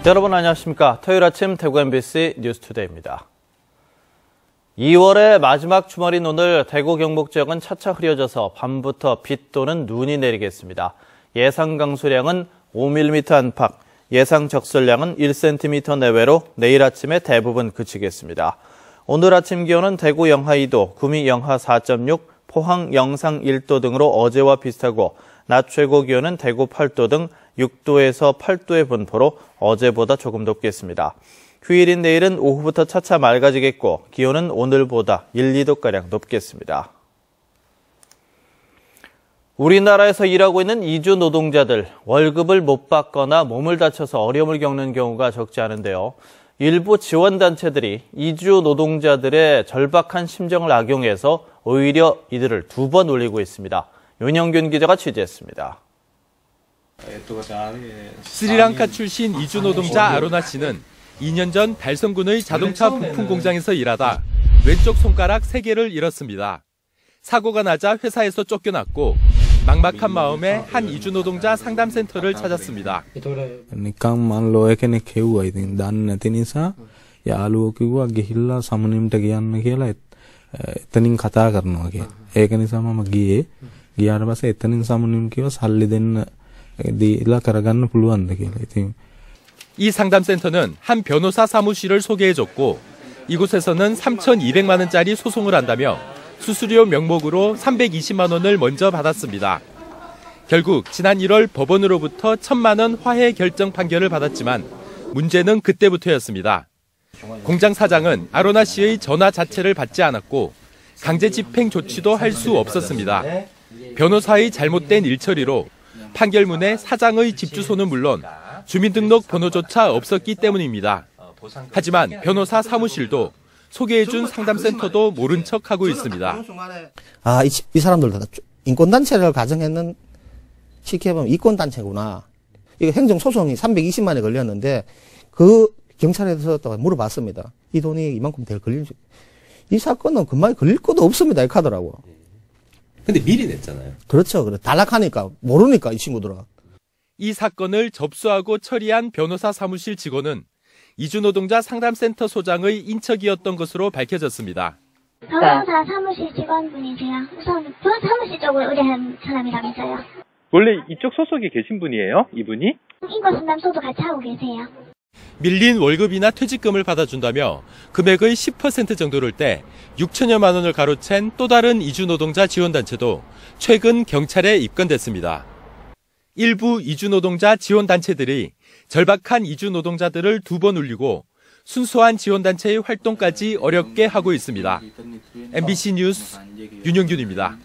여러분 안녕하십니까. 토요일 아침 대구 MBC 뉴스투데이입니다. 2월의 마지막 주말인 오늘 대구 경북 지역은 차차 흐려져서 밤부터 비 또는 눈이 내리겠습니다. 예상 강수량은 5mm 안팎, 예상 적설량은 1cm 내외로 내일 아침에 대부분 그치겠습니다. 오늘 아침 기온은 대구 영하 2도, 구미 영하 4.6, 포항 영상 1도 등으로 어제와 비슷하고 낮 최고 기온은 대구 8도 등 6도에서 8도의 분포로 어제보다 조금 높겠습니다. 휴일인 내일은 오후부터 차차 맑아지겠고 기온은 오늘보다 1, 2도가량 높겠습니다. 우리나라에서 일하고 있는 이주 노동자들, 월급을 못 받거나 몸을 다쳐서 어려움을 겪는 경우가 적지 않은데요. 일부 지원단체들이 이주 노동자들의 절박한 심정을 악용해서 오히려 이들을 2번 올리고 있습니다. 윤영균 기자가 취재했습니다. 스리랑카 출신 이주 노동자 아로나 씨는 2년 전 달성군의 자동차 부품 공장에서 일하다 왼쪽 손가락 3개를 잃었습니다. 사고가 나자 회사에서 쫓겨났고 막막한 마음에 한 이주 노동자 상담센터를 찾았습니다. නිකම් මන් ලෝය කෙනෙක් හෙව්වා. ඉතින් දන්නේ නැති නිසා යාළුවෝ කිව්වා ගිහිල්ලා සමනින්ට කියන්න කියලා එතනින් කතා කරනවා කියලා. ඒක නිසා මම ගියේ. ගියාට පස්සේ එතනින් සමනින් කිව්වා සල්ලි දෙන්න දීලා කරගන්න පුළුවන්ද කියලා. 이팅 이 상담센터는 한 변호사 사무실을 소개해줬고 이곳에서는 3,200만 원짜리 소송을 한다며 수수료 명목으로 320만 원을 먼저 받았습니다. 결국 지난 1월 법원으로부터 1,000만 원 화해 결정 판결을 받았지만 문제는 그때부터였습니다. 공장 사장은 아로나 씨의 전화 자체를 받지 않았고 강제 집행 조치도 할 수 없었습니다. 변호사의 잘못된 일처리로 판결문에 사장의 집 주소는 물론 주민등록 번호조차 없었기 때문입니다. 하지만 변호사 사무실도 소개해준 상담센터도 모른 척하고 있습니다. 이 사람들도 인권단체를 가정했는 쉽게 보면 이권단체구나. 이거 행정소송이 320만 원에 걸렸는데 그 경찰에서 또 물어봤습니다. 이 돈이 이만큼 될 걸릴지. 이 사건은 그만 걸릴 것도 없습니다. 이렇게 하더라고. 근데 미리 냈잖아요. 그렇죠. 그래. 단락하니까 모르니까 이 친구들은. 이 사건을 접수하고 처리한 변호사 사무실 직원은 이주노동자 상담센터 소장의 인척이었던 것으로 밝혀졌습니다. 변호사 사무실 직원분이세요. 우선 변호사 사무실 쪽을 의뢰한 사람이라면서요. 원래 이쪽 소속에 계신 분이에요? 이분이? 인권상담소도 같이 하고 계세요. 밀린 월급이나 퇴직금을 받아준다며 금액의 10% 정도를 떼 6천여만 원을 가로챈 또 다른 이주노동자 지원단체도 최근 경찰에 입건됐습니다. 일부 이주노동자 지원단체들이 절박한 이주노동자들을 2번 울리고 순수한 지원단체의 활동까지 어렵게 하고 있습니다. MBC 뉴스 윤영균입니다.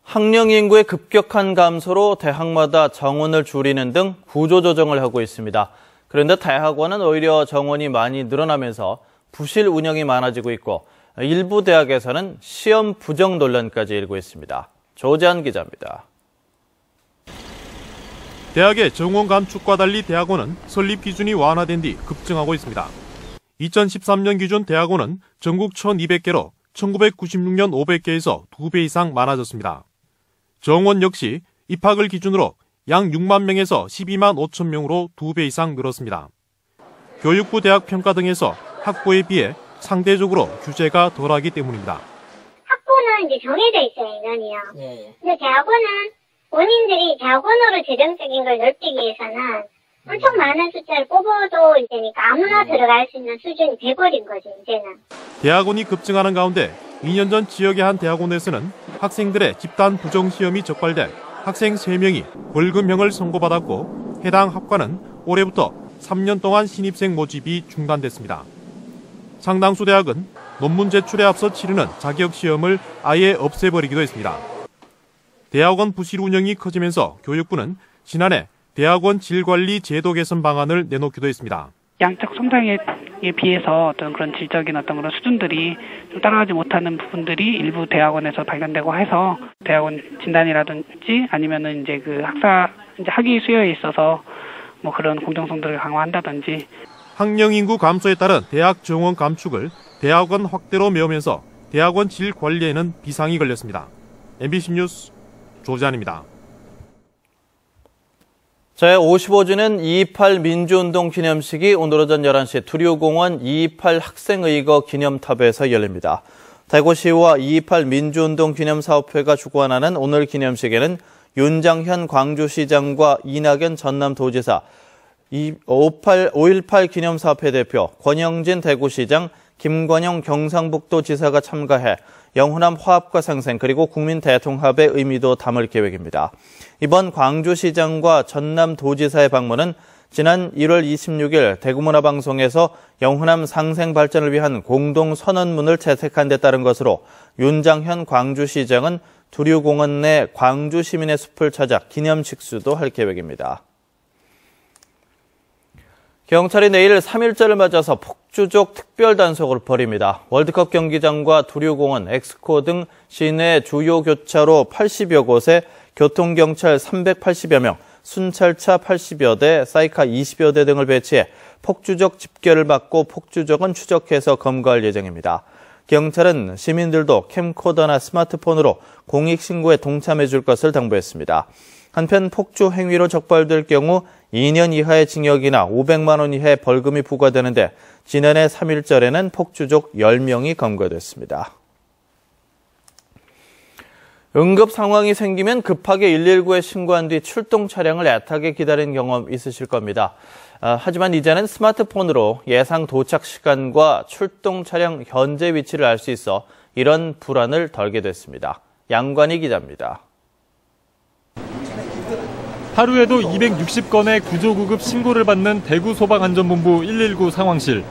학령 인구의 급격한 감소로 대학마다 정원을 줄이는 등 구조조정을 하고 있습니다. 그런데 대학원은 오히려 정원이 많이 늘어나면서 부실 운영이 많아지고 있고 일부 대학에서는 시험 부정 논란까지 일고 있습니다. 조재한 기자입니다. 대학의 정원 감축과 달리 대학원은 설립 기준이 완화된 뒤 급증하고 있습니다. 2013년 기준 대학원은 전국 1,200개로 1996년 500개에서 2배 이상 많아졌습니다. 정원 역시 입학을 기준으로 약 6만 명에서 12만 5천 명으로 2배 이상 늘었습니다. 교육부 대학 평가 등에서 학부에 비해 상대적으로 규제가 덜하기 때문입니다. 학부는 이제 정해져 있어요, 인원이요. 근데 대학원은 본인들이 대학원으로 재정적인 걸 넓히기 위해서는 엄청 많은 숫자를 뽑아도 이제니까 아무나 들어갈 수 있는 수준이 돼버린 거죠, 이제는. 대학원이 급증하는 가운데 2년 전 지역의 한 대학원에서는 학생들의 집단 부정 시험이 적발돼 학생 3명이 벌금형을 선고받았고 해당 학과는 올해부터 3년 동안 신입생 모집이 중단됐습니다. 상당수 대학은 논문 제출에 앞서 치르는 자격 시험을 아예 없애버리기도 했습니다. 대학원 부실 운영이 커지면서 교육부는 지난해 대학원 질관리 제도 개선 방안을 내놓기도 했습니다. 양적 성장에 비해서 어떤 그런 질적인 어떤 그런 수준들이 좀 따라가지 못하는 부분들이 일부 대학원에서 발견되고 해서 대학원 진단이라든지 아니면은 이제 그 학위 수요에 있어서 뭐 그런 공정성들을 강화한다든지. 학령 인구 감소에 따른 대학 정원 감축을 대학원 확대로 메우면서 대학원 질 관리에는 비상이 걸렸습니다. MBC 뉴스 조재한입니다. 제55주년 2.28 민주운동 기념식이 오늘 오전 11시 두류공원 2.28 학생의거 기념탑에서 열립니다. 대구시와 2.28 민주운동 기념사업회가 주관하는 오늘 기념식에는 윤장현 광주시장과 이낙연 전남도지사, 5.18 기념사업회 대표, 권영진 대구시장, 김관영 경상북도지사가 참가해 영호남 화합과 상생 그리고 국민 대통합의 의미도 담을 계획입니다. 이번 광주시장과 전남도지사의 방문은 지난 1월 26일 대구문화방송에서 영호남 상생 발전을 위한 공동선언문을 채택한 데 따른 것으로 윤장현 광주시장은 두류공원 내 광주시민의 숲을 찾아 기념식수도 할 계획입니다. 경찰이 내일 3.1절을 맞아서 폭주족 특별단속을 벌입니다. 월드컵 경기장과 두류공원, 엑스코 등 시내 주요 교차로 80여 곳에 교통경찰 380여 명, 순찰차 80여 대, 사이카 20여 대 등을 배치해 폭주적 집결을 막고 폭주적은 추적해서 검거할 예정입니다. 경찰은 시민들도 캠코더나 스마트폰으로 공익신고에 동참해 줄 것을 당부했습니다. 한편 폭주 행위로 적발될 경우 2년 이하의 징역이나 500만 원 이하의 벌금이 부과되는데 지난해 3.1절에는 폭주족 10명이 검거됐습니다. 응급 상황이 생기면 급하게 119에 신고한 뒤 출동 차량을 애타게 기다린 경험 있으실 겁니다. 하지만 이제는 스마트폰으로 예상 도착 시간과 출동 차량 현재 위치를 알 수 있어 이런 불안을 덜게 됐습니다. 양관희 기자입니다. 하루에도 260건의 구조구급 신고를 받는 대구소방안전본부 119 상황실.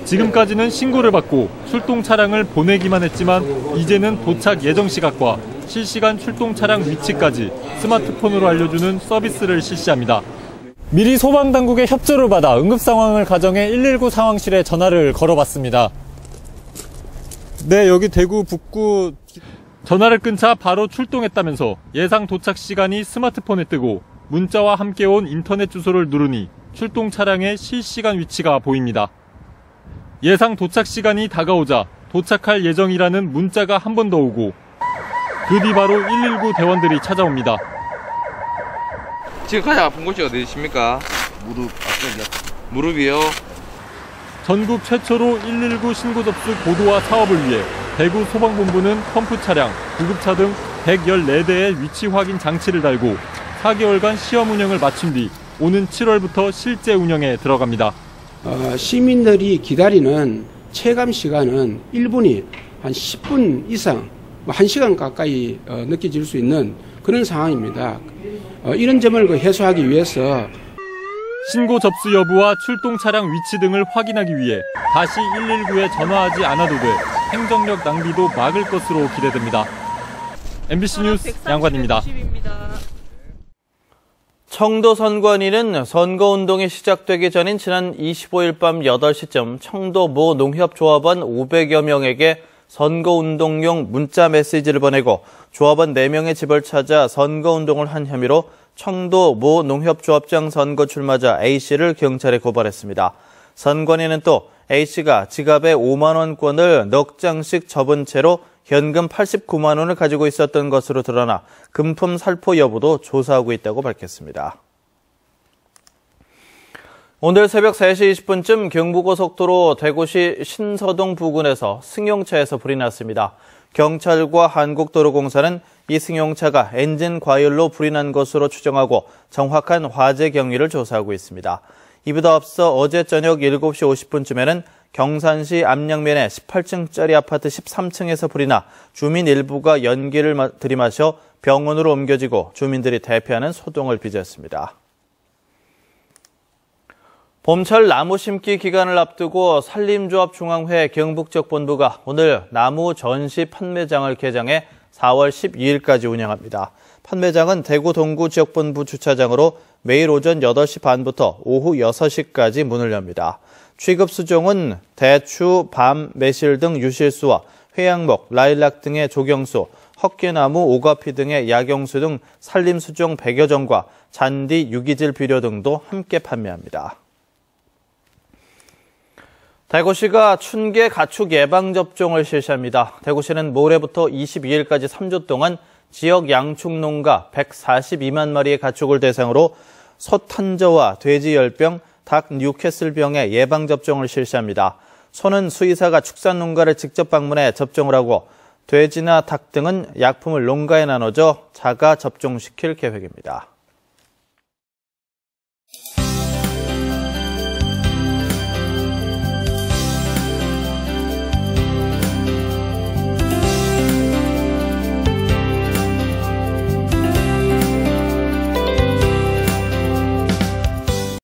지금까지는 신고를 받고 출동 차량을 보내기만 했지만 이제는 도착 예정 시각과 실시간 출동 차량 위치까지 스마트폰으로 알려주는 서비스를 실시합니다. 미리 소방당국의 협조를 받아 응급상황을 가정해 119 상황실에 전화를 걸어봤습니다. 네, 여기 대구 북구. 전화를 끊자 바로 출동했다면서 예상 도착 시간이 스마트폰에 뜨고 문자와 함께 온 인터넷 주소를 누르니 출동 차량의 실시간 위치가 보입니다. 예상 도착 시간이 다가오자 도착할 예정이라는 문자가 한 번 더 오고 그 뒤 바로 119 대원들이 찾아옵니다. 지금 가장 아픈 곳이 어디십니까? 무릎이요? 전국 최초로 119 신고 접수 고도화 사업을 위해 대구 소방본부는 펌프 차량, 구급차 등 114대의 위치 확인 장치를 달고 4개월간 시험 운영을 마친 뒤 오는 7월부터 실제 운영에 들어갑니다. 시민들이 기다리는 체감 시간은 1분이 한 10분 이상, 1시간 가까이 느껴질 수 있는 그런 상황입니다. 이런 점을 해소하기 위해서 신고 접수 여부와 출동 차량 위치 등을 확인하기 위해 다시 119에 전화하지 않아도 돼 행정력 낭비도 막을 것으로 기대됩니다. MBC 뉴스 양관입니다. 청도 선관위는 선거운동이 시작되기 전인 지난 25일 밤 8시쯤 청도 모 농협조합원 500여 명에게 선거운동용 문자 메시지를 보내고 조합원 4명의 집을 찾아 선거운동을 한 혐의로 청도 모 농협조합장 선거 출마자 A씨를 경찰에 고발했습니다. 선관위는 또 A씨가 지갑에 5만 원권을 넉 장씩 접은 채로 현금 89만 원을 가지고 있었던 것으로 드러나 금품 살포 여부도 조사하고 있다고 밝혔습니다. 오늘 새벽 3시 20분쯤 경부고속도로 대구시 신서동 부근에서 승용차에서 불이 났습니다. 경찰과 한국도로공사는 이 승용차가 엔진 과열로 불이 난 것으로 추정하고 정확한 화재 경위를 조사하고 있습니다. 이보다 앞서 어제 저녁 7시 50분쯤에는 경산시 암양면의 18층짜리 아파트 13층에서 불이 나 주민 일부가 연기를 들이마셔 병원으로 옮겨지고 주민들이 대피하는 소동을 빚었습니다. 봄철 나무 심기 기간을 앞두고 산림조합중앙회 경북지역 본부가 오늘 나무 전시 판매장을 개장해 4월 12일까지 운영합니다. 판매장은 대구 동구 지역본부 주차장으로 매일 오전 8시 반부터 오후 6시까지 문을 엽니다. 취급 수종은 대추, 밤, 매실 등 유실수와 회양목, 라일락 등의 조경수, 헛개나무, 오가피 등의 야경수 등 산림수종 100여 종과 잔디, 유기질 비료 등도 함께 판매합니다. 대구시가 춘계 가축 예방접종을 실시합니다. 대구시는 모레부터 22일까지 3주 동안 지역 양축농가 142만 마리의 가축을 대상으로 소 탄저와 돼지 열병, 닭 뉴캐슬병의 예방접종을 실시합니다. 소는 수의사가 축산 농가를 직접 방문해 접종을 하고 돼지나 닭 등은 약품을 농가에 나눠줘 자가 접종시킬 계획입니다.